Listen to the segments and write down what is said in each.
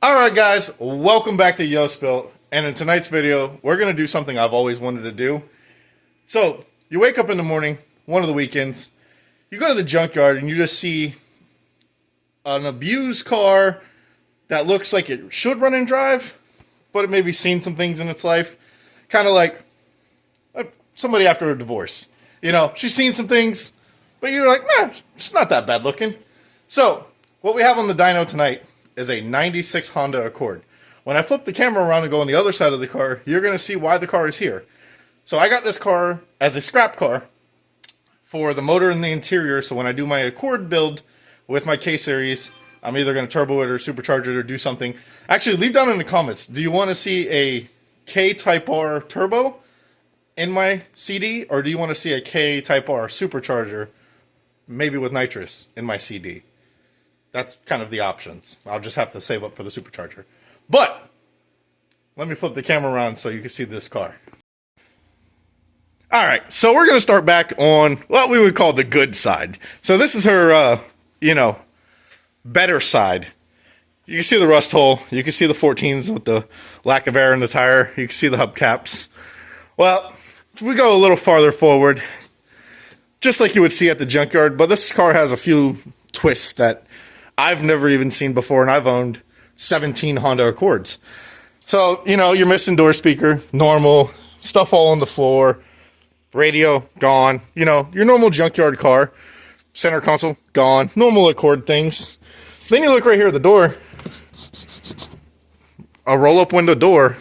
Alright guys, welcome back to Yo Spill, and in tonight's video, we're going to do something I've always wanted to do. So, you wake up in the morning, one of the weekends, you go to the junkyard and you just see an abused car that looks like it should run and drive, but it maybe seen some things in its life. Kind of like somebody after a divorce. You know, she's seen some things, but you're like, nah, it's not that bad looking. So, what we have on the dyno tonight is a 96 Honda Accord. When I flip the camera around and go on the other side of the car, you're going to see why the car is here. So I got this car as a scrap car for the motor and the interior, so when I do my Accord build with my K-Series, I'm either going to turbo it or supercharge it or do something. Actually, leave down in the comments, do you want to see a K-Type R turbo in my CD, or do you want to see a K-Type R supercharger, maybe with nitrous, in my CD? That's kind of the options. I'll just have to save up for the supercharger. But let me flip the camera around so you can see this car. Alright, so we're going to start back on what we would call the good side. So this is her, better side. You can see the rust hole. You can see the 14s with the lack of air in the tire. You can see the hubcaps. Well, if we go a little farther forward, just like you would see at the junkyard, but this car has a few twists that I've never even seen before, and I've owned 17 Honda Accords. So, you know, you're missing door speaker, normal, stuff all on the floor, radio, gone. You know, your normal junkyard car, center console, gone, normal Accord things. Then you look right here at the door, a roll-up window door,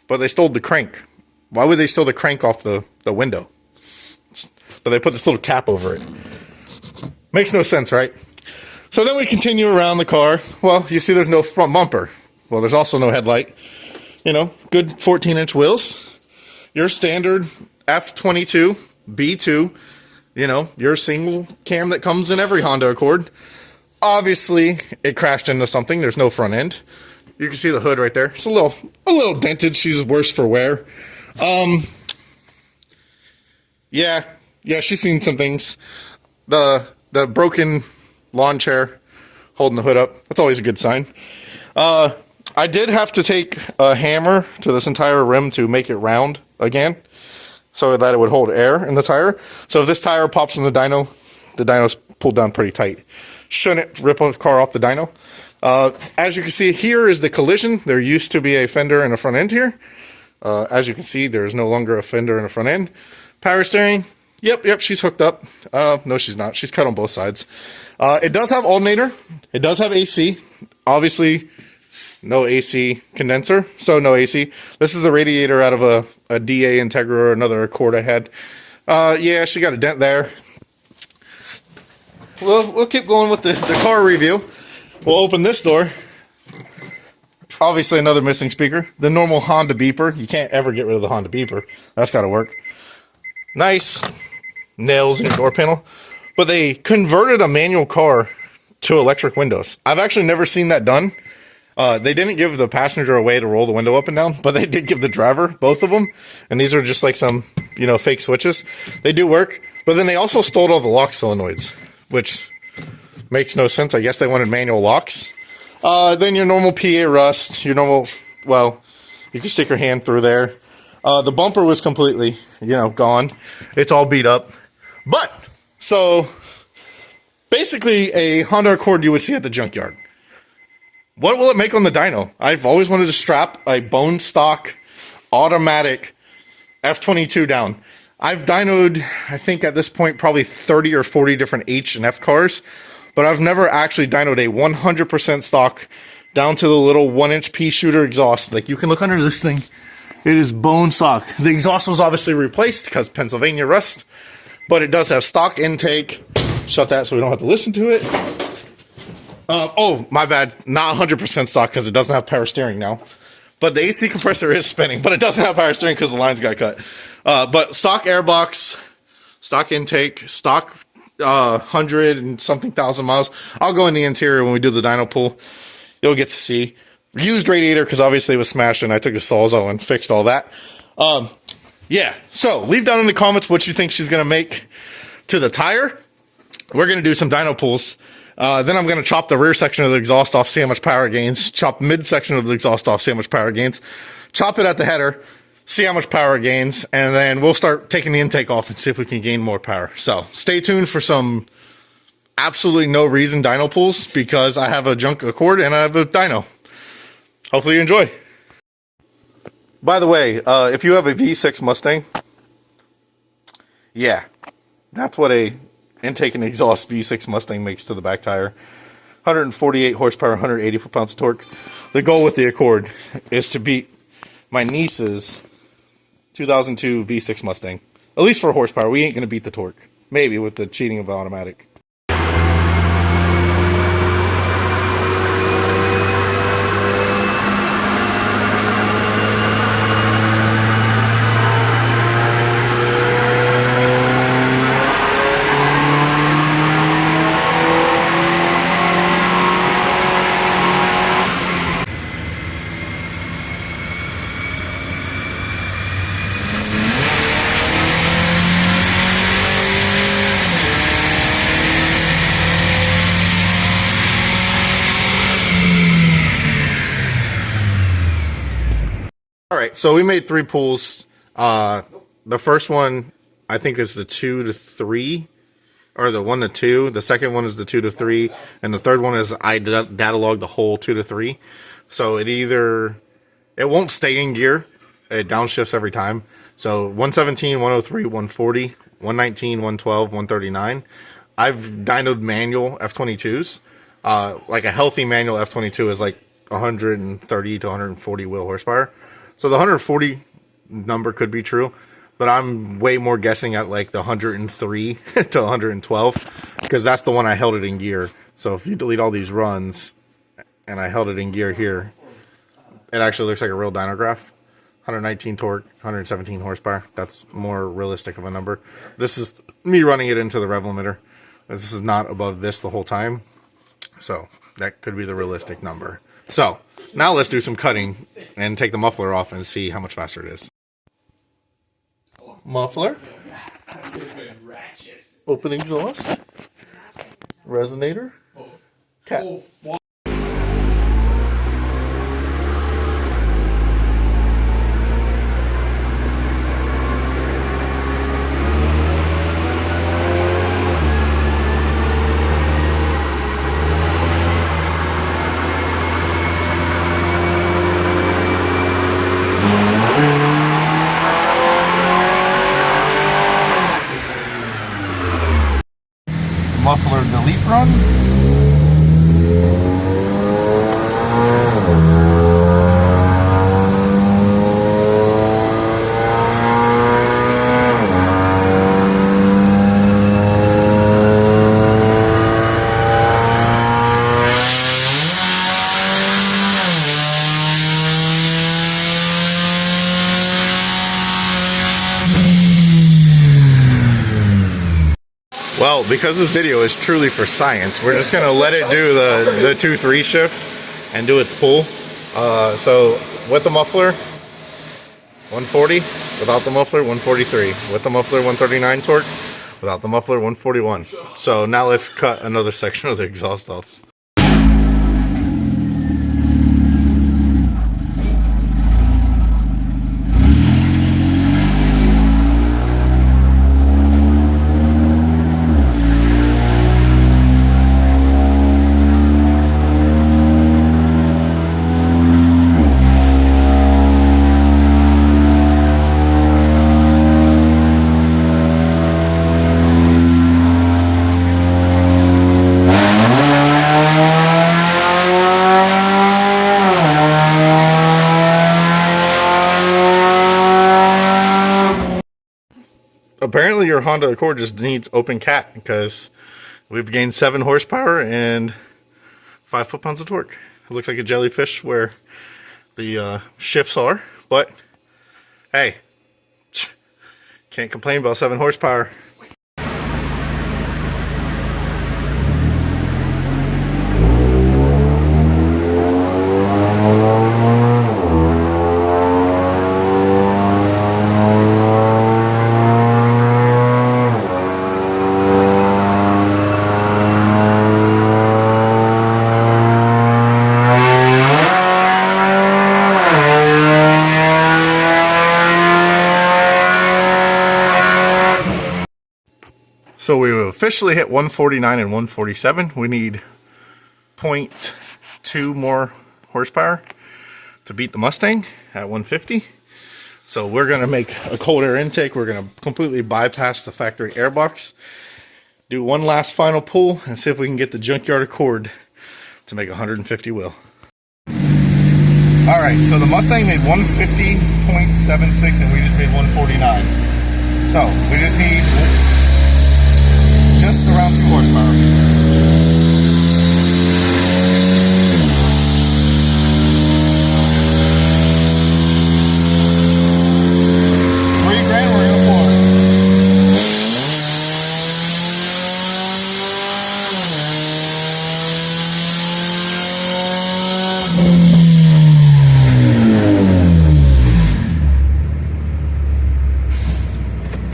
but they stole the crank. Why would they steal the crank off the window? But they put this little cap over it. Makes no sense, right? So then we continue around the car. Well, you see there's no front bumper. Well, there's also no headlight. You know, good 14-inch wheels. Your standard F22, B2. You know, your single cam that comes in every Honda Accord. Obviously, it crashed into something. There's no front end. You can see the hood right there. It's a little dented. She's worse for wear. Yeah, she's seen some things. The broken lawn chair holding the hood up. That's always a good sign. I did have to take a hammer to this entire rim to make it round again so that it would hold air in the tire. So if this tire pops in the dyno's pulled down pretty tight. Shouldn't rip a car off the dyno. As you can see, here is the collision. There used to be a fender and a front end here. As you can see, there is no longer a fender and a front end. Power steering. Yep, she's hooked up. No, she's not. She's cut on both sides. It does have alternator. It does have AC. Obviously, no AC condenser, so no AC. This is the radiator out of a DA Integra or another Accord I had. Yeah, she got a dent there. We'll keep going with the car review. We'll open this door. Obviously, another missing speaker. The normal Honda beeper. You can't ever get rid of the Honda beeper. That's got to work. Nice nails in your door panel. But they converted a manual car to electric windows. I've actually never seen that done. They didn't give the passenger a way to roll the window up and down, but they did give the driver, both of them. And these are just like some, fake switches. They do work. But then they also stole all the lock solenoids, which makes no sense. I guess they wanted manual locks. Then your normal PA rust, you can stick your hand through there. The bumper was completely, gone. It's all beat up. But, so, basically a Honda Accord you would see at the junkyard. What will it make on the dyno? I've always wanted to strap a bone stock automatic F22 down. I've dynoed, I think at this point, probably 30 or 40 different H and F cars, but I've never actually dynoed a 100% stock down to the little 1-inch pea shooter exhaust. Like, you can look under this thing. It is bone stock. The exhaust was obviously replaced because Pennsylvania rust, but it does have stock intake. Shut that so we don't have to listen to it. Oh, my bad. Not 100% stock because it doesn't have power steering now. But the AC compressor is spinning, but it doesn't have power steering because the lines got cut. But stock airbox, stock intake, stock 100 and something thousand miles. I'll go in the interior when we do the dyno pull. You'll get to see. Used radiator because obviously it was smashed and I took the Sawzall and fixed all that. Yeah, so leave down in the comments what you think she's going to make to the tire. We're going to do some dyno pulls. Then I'm going to chop the rear section of the exhaust off, see how much power it gains. Chop the mid section of the exhaust off, see how much power it gains. Chop it at the header, see how much power it gains, and then we'll start taking the intake off and see if we can gain more power. So stay tuned for some absolutely no reason dyno pulls, because I have a junk Accord and I have a dyno. Hopefully you enjoy. By the way, if you have a V6 Mustang, yeah, that's what a intake and exhaust V6 Mustang makes to the back tire. 148 horsepower, 180 foot-pounds of torque. The goal with the Accord is to beat my niece's 2002 V6 Mustang. At least for horsepower. We ain't going to beat the torque. Maybe with the cheating of the automatic. Alright, so we made 3 pulls. The first one, I think, is the 2 to 3, or the 1 to 2. The second one is the 2 to 3, and the third one is I data log the whole 2 to 3. So it won't stay in gear. It downshifts every time. So 117, 103, 140, 119, 112, 139. I've dynoed manual F22s. Like a healthy manual F22 is like 130 to 140 wheel horsepower. So the 140 number could be true, but I'm way more guessing at like the 103 to 112, because that's the one I held it in gear. So if you delete all these runs and I held it in gear here, it actually looks like a real dyno graph. 119 torque, 117 horsepower. That's more realistic of a number. This is me running it into the rev limiter. This is not above this the whole time. So that could be the realistic number. So now let's do some cutting and take the muffler off and see how much faster it is. Muffler. Open exhaust. Resonator. Cap. Muffler delete run. Well, because this video is truly for science, we're just going to let it do the 2-3 shift and do its pull. So with the muffler, 140. Without the muffler, 143. With the muffler, 139 torque. Without the muffler, 141. So now let's cut another section of the exhaust off. Apparently your Honda Accord just needs open cat, because we've gained 7 horsepower and 5 foot-pounds of torque. It looks like a jellyfish where the shifts are, but hey, can't complain about 7 horsepower. So we officially hit 149 and 147. We need 0.2 more horsepower to beat the Mustang at 150. So we're going to make a cold air intake. We're going to completely bypass the factory airbox. Do one last final pull and see if we can get the junkyard Accord to make 150 wheel. Alright, so the Mustang made 150.76 and we just made 149. So we just need just around 2 horsepower. $3,000 we're gonna pour.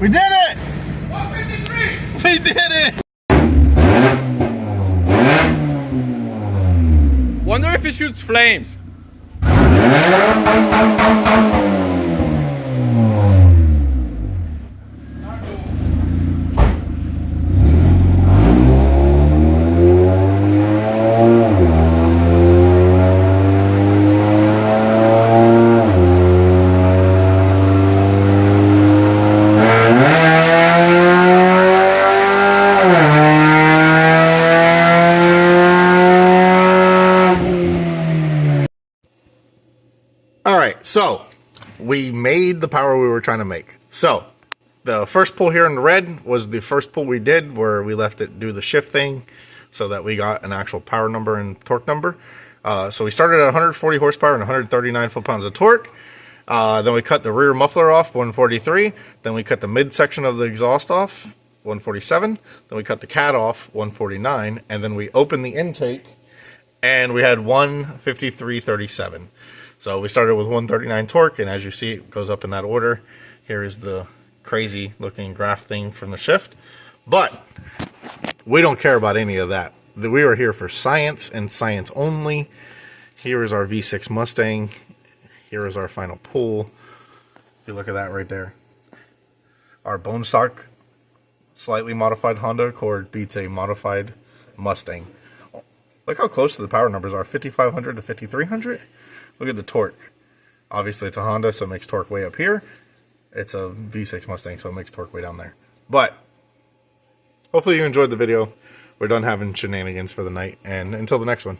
We did it! 153! We did it! Wonder if it shoots flames. Alright, so we made the power we were trying to make. So the first pull here in the red was the first pull we did where we left it do the shift thing so that we got an actual power number and torque number. So we started at 140 horsepower and 139 foot-pounds of torque. Then we cut the rear muffler off, 143. Then we cut the midsection of the exhaust off, 147. Then we cut the cat off, 149. And then we opened the intake and we had 153.37. So we started with 139 torque, and as you see, it goes up in that order. Here is the crazy looking graph thing from the shift. But we don't care about any of that. We are here for science and science only. Here is our V6 Mustang. Here is our final pull. If you look at that right there. Our bone stock, slightly modified Honda Accord beats a modified Mustang. Look how close to the power numbers are, 5,500 to 5,300. Look at the torque. Obviously, it's a Honda, so it makes torque way up here. It's a V6 Mustang, so it makes torque way down there. But hopefully you enjoyed the video. We're done having shenanigans for the night, and until the next one.